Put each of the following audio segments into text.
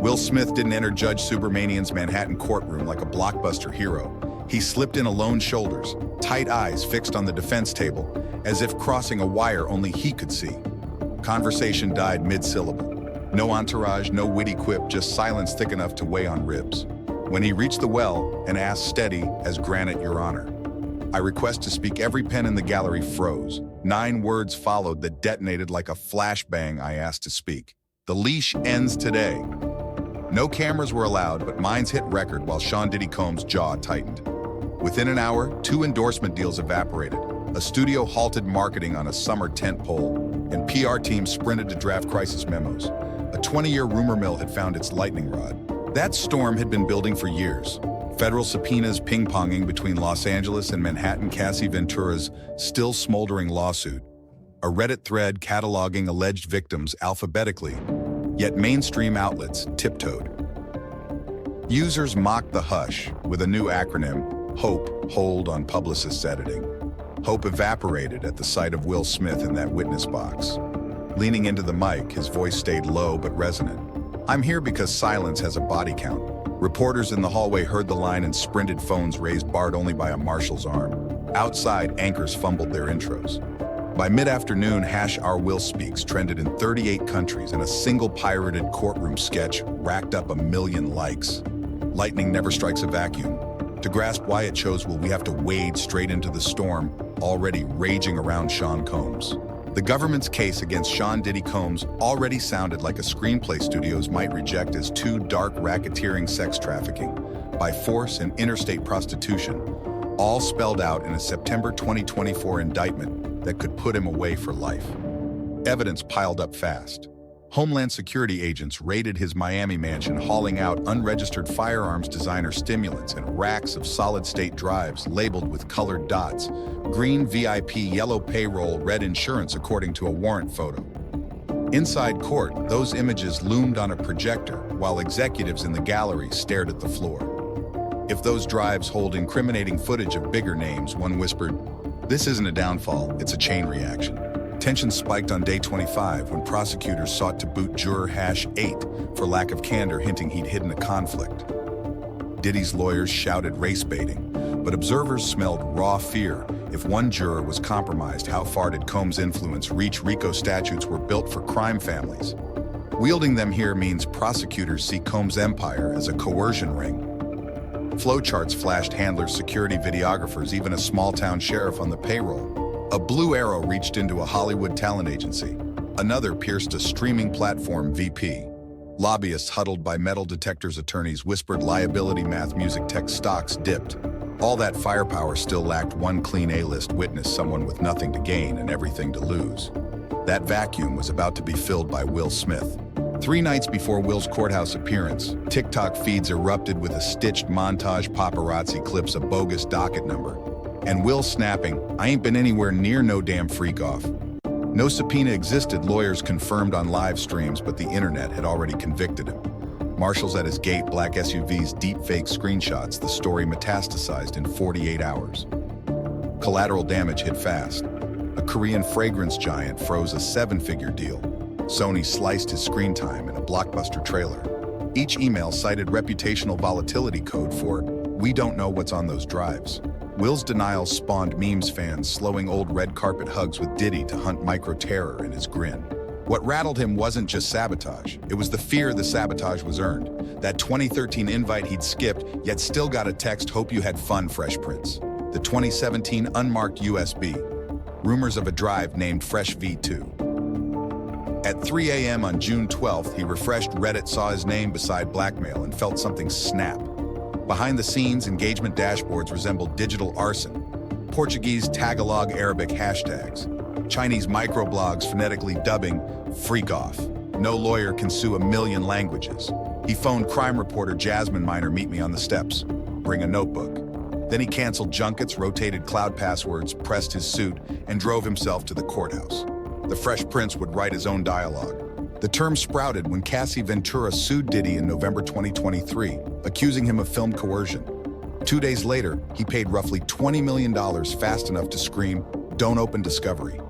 Will Smith didn't enter Judge Subramanian's Manhattan courtroom like a blockbuster hero. He slipped in alone shoulders, tight eyes fixed on the defense table, as if crossing a wire only he could see. Conversation died mid-syllable. No entourage, no witty quip, just silence thick enough to weigh on ribs. When he reached the well and asked steady as granite, "Your Honor, I request to speak," every pen in the gallery froze. 9 words followed that detonated like a flashbang. "I asked to speak. The leash ends today." No cameras were allowed, but minds hit record while Sean Diddy Combs' jaw tightened. Within an hour, 2 endorsement deals evaporated. A studio halted marketing on a summer tentpole, and PR teams sprinted to draft crisis memos. A 20-year rumor mill had found its lightning rod. That storm had been building for years. Federal subpoenas ping-ponging between Los Angeles and Manhattan, Cassie Ventura's still smoldering lawsuit, a Reddit thread cataloging alleged victims alphabetically, yet mainstream outlets tiptoed. Users mocked the hush with a new acronym, HOPE, hold on publicists editing. Hope evaporated at the sight of Will Smith in that witness box. Leaning into the mic, his voice stayed low but resonant. "I'm here because silence has a body count." Reporters in the hallway heard the line and sprinted, phones raised, barred only by a marshal's arm. Outside, anchors fumbled their intros. By mid-afternoon, #Our Will Speaks trended in 38 countries, and a single pirated courtroom sketch racked up 1 million likes. Lightning never strikes a vacuum. To grasp why it chose Will, we have to wade straight into the storm already raging around Sean Combs. The government's case against Sean Diddy Combs already sounded like a screenplay studios might reject as too dark: racketeering, sex trafficking, by force, and interstate prostitution, all spelled out in a September 2024 indictment that could put him away for life. Evidence piled up fast. Homeland Security agents raided his Miami mansion, hauling out unregistered firearms designer stimulants and racks of solid-state drives labeled with colored dots: green VIP, yellow payroll, red insurance, according to a warrant photo. Inside court, those images loomed on a projector while executives in the gallery stared at the floor. "If those drives hold incriminating footage of bigger names," one whispered, "this isn't a downfall, it's a chain reaction." Tension spiked on day 25 when prosecutors sought to boot juror #8 for lack of candor, hinting he'd hidden a conflict. Diddy's lawyers shouted race baiting, but observers smelled raw fear. If one juror was compromised, how far did Combs' influence reach? RICO statutes were built for crime families. Wielding them here means prosecutors see Combs' empire as a coercion ring. Flowcharts flashed handlers, security, videographers, even a small-town sheriff on the payroll. A blue arrow reached into a Hollywood talent agency. Another pierced a streaming platform VP. Lobbyists huddled by metal detectors, attorneys whispered liability, math, music, tech stocks dipped. All that firepower still lacked one clean A-list witness, someone with nothing to gain and everything to lose. That vacuum was about to be filled by Will Smith. 3 nights before Will's courthouse appearance, TikTok feeds erupted with a stitched montage, paparazzi clips, a bogus docket number, and Will snapping, "I ain't been anywhere near no damn freak off." No subpoena existed, lawyers confirmed on live streams, but the internet had already convicted him. Marshals at his gate, black SUVs, deep fake screenshots, the story metastasized in 48 hours. Collateral damage hit fast. A Korean fragrance giant froze a 7-figure deal. Sony sliced his screen time in a blockbuster trailer. Each email cited reputational volatility code for, "We don't know what's on those drives." Will's denial spawned memes, fans slowing old red carpet hugs with Diddy to hunt micro-terror in his grin. What rattled him wasn't just sabotage, it was the fear the sabotage was earned. That 2013 invite he'd skipped, yet still got a text, "Hope you had fun, Fresh Prince." The 2017 unmarked USB. Rumors of a drive named Fresh V2. At 3 a.m. on June 12th, he refreshed Reddit, saw his name beside blackmail, and felt something snap. Behind the scenes, engagement dashboards resembled digital arson. Portuguese, Tagalog, Arabic hashtags. Chinese microblogs phonetically dubbing "freak off." No lawyer can sue 1 million languages. He phoned crime reporter Jasmine Miner, "Meet me on the steps. Bring a notebook." Then he canceled junkets, rotated cloud passwords, pressed his suit, and drove himself to the courthouse. The Fresh Prince would write his own dialogue. The term sprouted when Cassie Ventura sued Diddy in November 2023, accusing him of film coercion. 2 days later, he paid roughly $20 million, fast enough to scream, "Don't open discovery."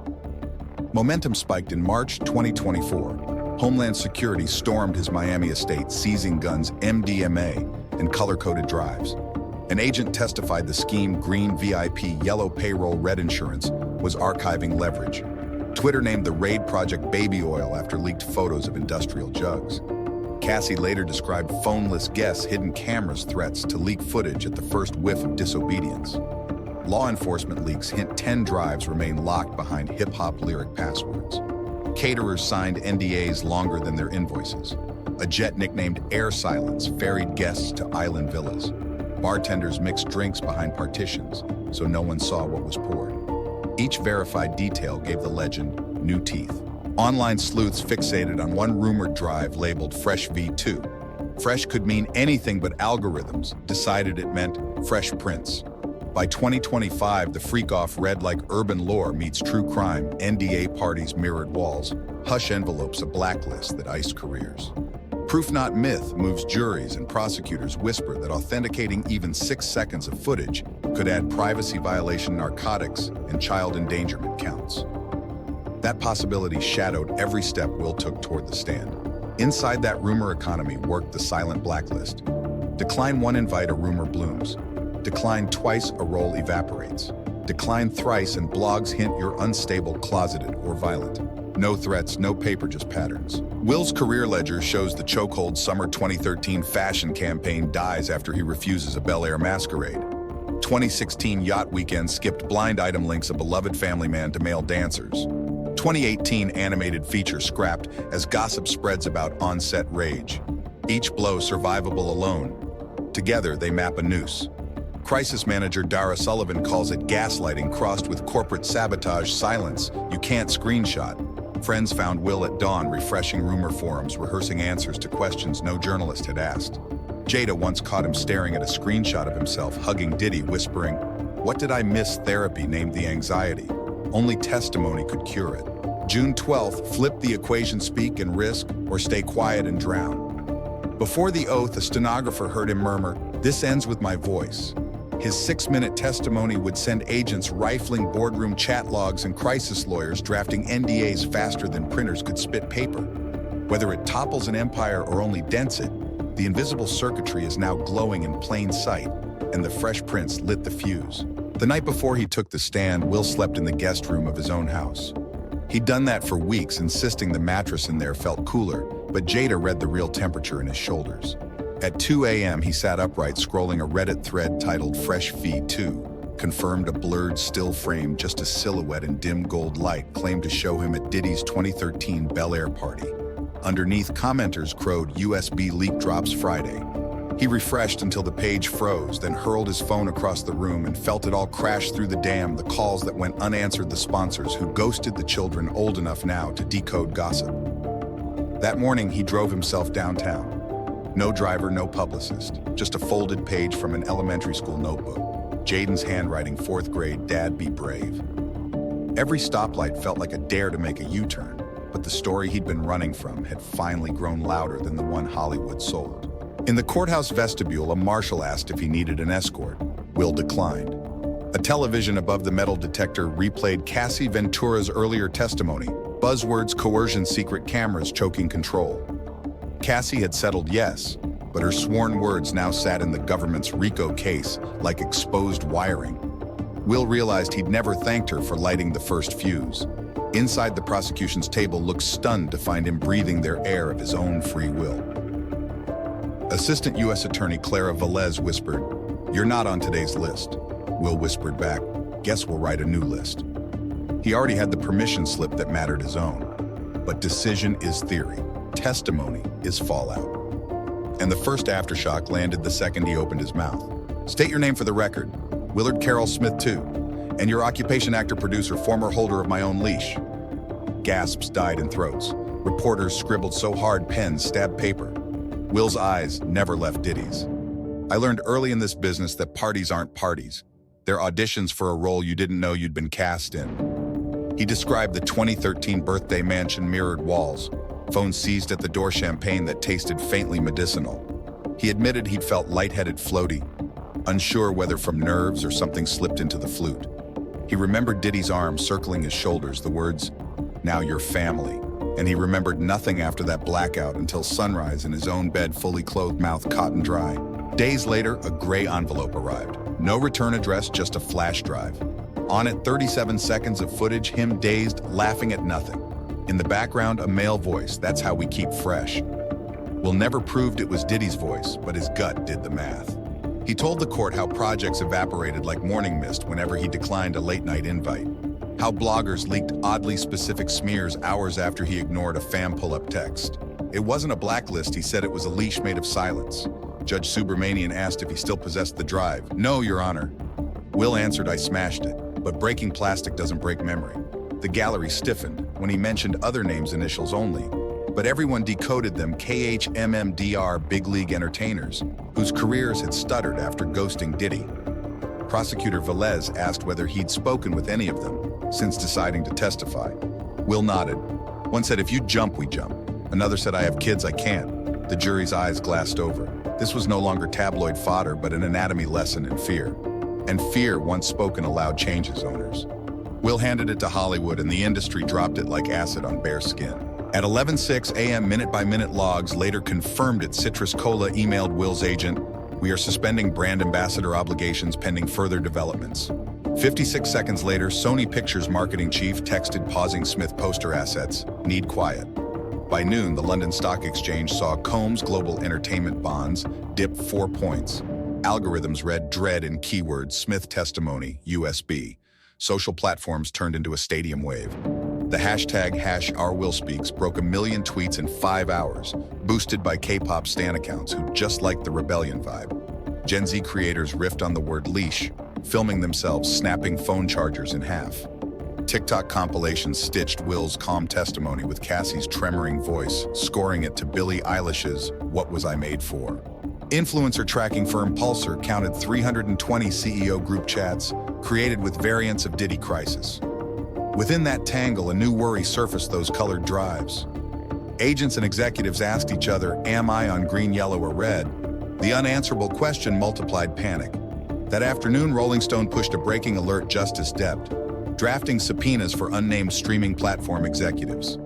Momentum spiked in March 2024. Homeland Security stormed his Miami estate, seizing guns, MDMA, and color-coded drives. An agent testified the scheme, green VIP, yellow payroll, red insurance, was archiving leverage. Twitter named the raid project Baby Oil after leaked photos of industrial jugs. Cassie later described phoneless guests, hidden cameras, threats to leak footage at the first whiff of disobedience. Law enforcement leaks hint 10 drives remain locked behind hip-hop lyric passwords. Caterers signed NDAs longer than their invoices. A jet nicknamed Air Silence ferried guests to island villas. Bartenders mixed drinks behind partitions, so no one saw what was poured. Each verified detail gave the legend new teeth. Online sleuths fixated on one rumored drive labeled Fresh V2. Fresh could mean anything, but algorithms decided it meant Fresh Prince. By 2025, the freak-off read like urban lore meets true crime, NDA parties, mirrored walls, hush envelopes, a blacklist that iced careers. Proof not myth moves juries, and prosecutors whisper that authenticating even 6 seconds of footage could add privacy violation, narcotics, and child endangerment counts. That possibility shadowed every step Will took toward the stand. Inside that rumor economy worked the silent blacklist. Decline one invite, a rumor blooms. Decline twice, a role evaporates. Decline thrice, and blogs hint you're unstable, closeted, or violent. No threats, no paper, just patterns. Will's career ledger shows the chokehold summer 2013 fashion campaign dies after he refuses a Bel Air masquerade. 2016 yacht weekend skipped blind item links a beloved family man to male dancers. 2018 animated feature scrapped as gossip spreads about on-set rage. Each blow survivable alone. Together they map a noose. Crisis manager Dara Sullivan calls it gaslighting crossed with corporate sabotage. Silence you can't screenshot. Friends found Will at dawn refreshing rumor forums, rehearsing answers to questions no journalist had asked. Jada once caught him staring at a screenshot of himself hugging Diddy, whispering, "What did I miss?" Therapy named the anxiety. Only testimony could cure it. June 12th, flip the equation, speak and risk, or stay quiet and drown. Before the oath, a stenographer heard him murmur, "This ends with my voice." His 6-minute testimony would send agents rifling boardroom chat logs and crisis lawyers drafting NDAs faster than printers could spit paper. Whether it topples an empire or only dents it, the invisible circuitry is now glowing in plain sight, and the Fresh Prince lit the fuse. The night before he took the stand, Will slept in the guest room of his own house. He'd done that for weeks, insisting the mattress in there felt cooler, but Jada read the real temperature in his shoulders. At 2 a.m., he sat upright, scrolling a Reddit thread titled Fresh V2, confirmed a blurred still frame, just a silhouette in dim gold light, claimed to show him at Diddy's 2013 Bel Air party. Underneath, commenters crowed USB leak drops Friday. He refreshed until the page froze, then hurled his phone across the room and felt it all crash through the dam, the calls that went unanswered, the sponsors who ghosted the children old enough now to decode gossip. That morning, he drove himself downtown. No driver, no publicist, just a folded page from an elementary school notebook. Jaden's handwriting, 4th grade, "Dad, be brave." Every stoplight felt like a dare to make a U-turn, but the story he'd been running from had finally grown louder than the one Hollywood sold. In the courthouse vestibule, a marshal asked if he needed an escort. Will declined. A television above the metal detector replayed Cassie Ventura's earlier testimony. Buzzwords, coercion, secret cameras, choking control. Cassie had settled yes, but her sworn words now sat in the government's RICO case like exposed wiring. Will realized he'd never thanked her for lighting the first fuse. Inside the prosecution's table looked stunned to find him breathing their air of his own free will. Assistant U.S. Attorney Clara Velez whispered, "You're not on today's list." Will whispered back, "Guess we'll write a new list." He already had the permission slip that mattered his own. But decision is theory. Testimony is fallout. And the first aftershock landed the second he opened his mouth. "State your name for the record." "Willard Carroll Smith II. And your occupation, actor, producer, former holder of my own leash." Gasps died in throats. Reporters scribbled so hard pens stabbed paper. Will's eyes never left Diddy's. "I learned early in this business that parties aren't parties. They're auditions for a role you didn't know you'd been cast in." He described the 2013 birthday mansion, mirrored walls, phone seized at the door, champagne that tasted faintly medicinal. He admitted he'd felt lightheaded, floaty, unsure whether from nerves or something slipped into the flute. He remembered Diddy's arm circling his shoulders, the words, "Now you're family." and he remembered nothing after that blackout until sunrise in his own bed, fully clothed, mouth cotton dry. Days later, a gray envelope arrived. No return address, just a flash drive. On it, 37 seconds of footage, him dazed, laughing at nothing. In the background, a male voice. That's how we keep fresh. Will never proved it was Diddy's voice, but his gut did the math. He told the court how projects evaporated like morning mist whenever he declined a late-night invite. How bloggers leaked oddly specific smears hours after he ignored a fam pull-up text. It wasn't a blacklist, he said it was a leash made of silence. Judge Subramanian asked if he still possessed the drive. No, Your Honor. Will answered, I smashed it. But breaking plastic doesn't break memory. The gallery stiffened when he mentioned other names' initials only. But everyone decoded them KHMMDR, big league entertainers, whose careers had stuttered after ghosting Diddy. Prosecutor Velez asked whether he'd spoken with any of them since deciding to testify. Will nodded. One said, if you jump, we jump. Another said, I have kids, I can't. The jury's eyes glassed over. This was no longer tabloid fodder, but an anatomy lesson in fear. And fear, once spoken aloud, changes owners. Will handed it to Hollywood, and the industry dropped it like acid on bare skin. At 11:06 a.m., minute-by-minute logs later confirmed it. Citrus Cola emailed Will's agent, we are suspending brand ambassador obligations pending further developments. 56 seconds later, Sony Pictures marketing chief texted pausing Smith poster assets, need quiet. By noon, the London Stock Exchange saw Combs Global Entertainment bonds dip 4 points. Algorithms read dread in keywords, Smith testimony, USB. Social platforms turned into a stadium wave. The hashtag #OurWillSpeaks broke 1 million tweets in 5 hours, boosted by K-pop stan accounts who just liked the rebellion vibe. Gen Z creators riffed on the word leash, filming themselves snapping phone chargers in half. TikTok compilations stitched Will's calm testimony with Cassie's tremoring voice, scoring it to Billie Eilish's What Was I Made For? Influencer tracking firm Pulsar counted 320 CEO group chats created with variants of Diddy crisis. Within that tangle, a new worry surfaced, those colored drives. Agents and executives asked each other, am I on green, yellow, or red? The unanswerable question multiplied panic. That afternoon, Rolling Stone pushed a breaking alert, Justice Dept, drafting subpoenas for unnamed streaming platform executives.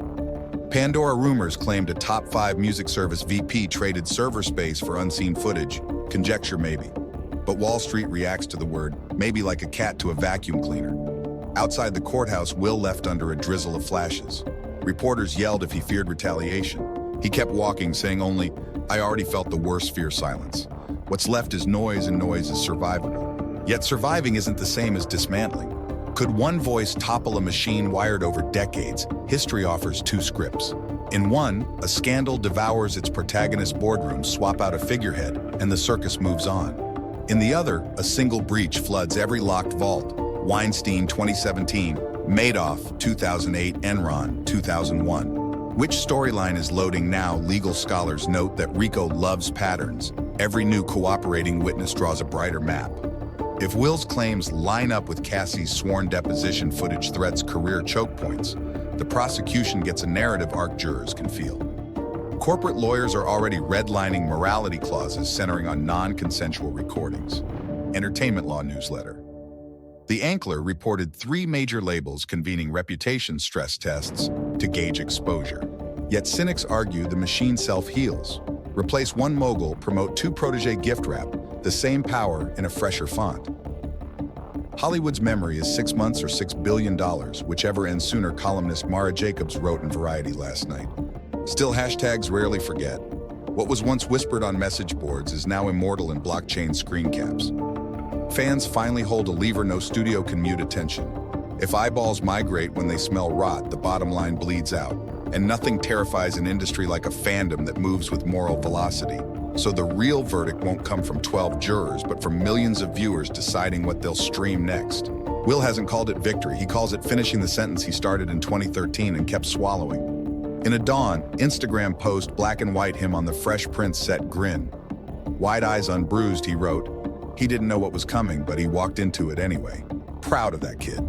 Pandora Rumors claimed a top 5 music service VP traded server space for unseen footage, conjecture maybe. But Wall Street reacts to the word, maybe like a cat to a vacuum cleaner. Outside the courthouse, Will left under a drizzle of flashes. Reporters yelled if he feared retaliation. He kept walking, saying only, I already felt the worst fear, silence. What's left is noise, and noise is survivable. Yet surviving isn't the same as dismantling. Could one voice topple a machine wired over decades? History offers 2 scripts. In one, a scandal devours its protagonist's boardroom, swap out a figurehead, and the circus moves on. In the other, a single breach floods every locked vault. Weinstein 2017, Madoff 2008, Enron 2001. Which storyline is loading now? Legal scholars note that RICO loves patterns. Every new cooperating witness draws a brighter map. If Will's claims line up with Cassie's sworn deposition footage, threats, career choke points, the prosecution gets a narrative arc jurors can feel. Corporate lawyers are already redlining morality clauses centering on non-consensual recordings. Entertainment Law Newsletter. The Ankler reported 3 major labels convening reputation stress tests to gauge exposure. Yet cynics argue the machine self-heals. Replace one mogul, promote 2 protege gift wrap, the same power in a fresher font. Hollywood's memory is 6 months or $6 billion, whichever ends sooner, columnist Mara Jacobs wrote in Variety last night. Still, hashtags rarely forget. What was once whispered on message boards is now immortal in blockchain screen caps. Fans finally hold a lever no studio can mute attention. If eyeballs migrate when they smell rot, the bottom line bleeds out. And nothing terrifies an industry like a fandom that moves with moral velocity. So the real verdict won't come from 12 jurors, but from millions of viewers deciding what they'll stream next. Will hasn't called it victory. He calls it finishing the sentence he started in 2013 and kept swallowing. In a Dawn Instagram post, black and white him on the Fresh Prince set grin. Wide eyes unbruised, he wrote, he didn't know what was coming, but he walked into it anyway. Proud of that kid.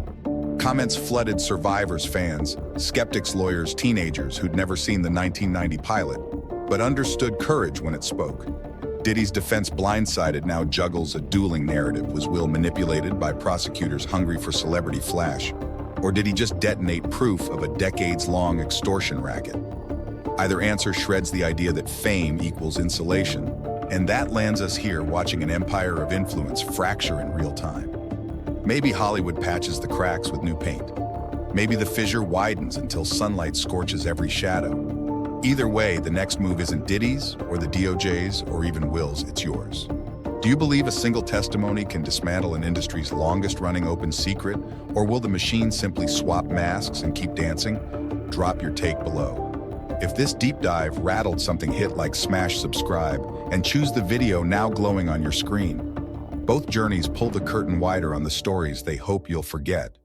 Comments flooded survivors, fans, skeptics, lawyers, teenagers who'd never seen the 1990 pilot, but understood courage when it spoke. Diddy's defense, blindsided, now juggles a dueling narrative. Was Will manipulated by prosecutors hungry for celebrity flash? Or did he just detonate proof of a decades-long extortion racket? Either answer shreds the idea that fame equals insulation, and that lands us here watching an empire of influence fracture in real time. Maybe Hollywood patches the cracks with new paint. Maybe the fissure widens until sunlight scorches every shadow. Either way, the next move isn't Diddy's, or the DOJ's, or even Will's, it's yours. Do you believe a single testimony can dismantle an industry's longest-running open secret, or will the machine simply swap masks and keep dancing? Drop your take below. If this deep dive rattled something, hit like, smash subscribe, and choose the video now glowing on your screen. Both journeys pull the curtain wider on the stories they hope you'll forget.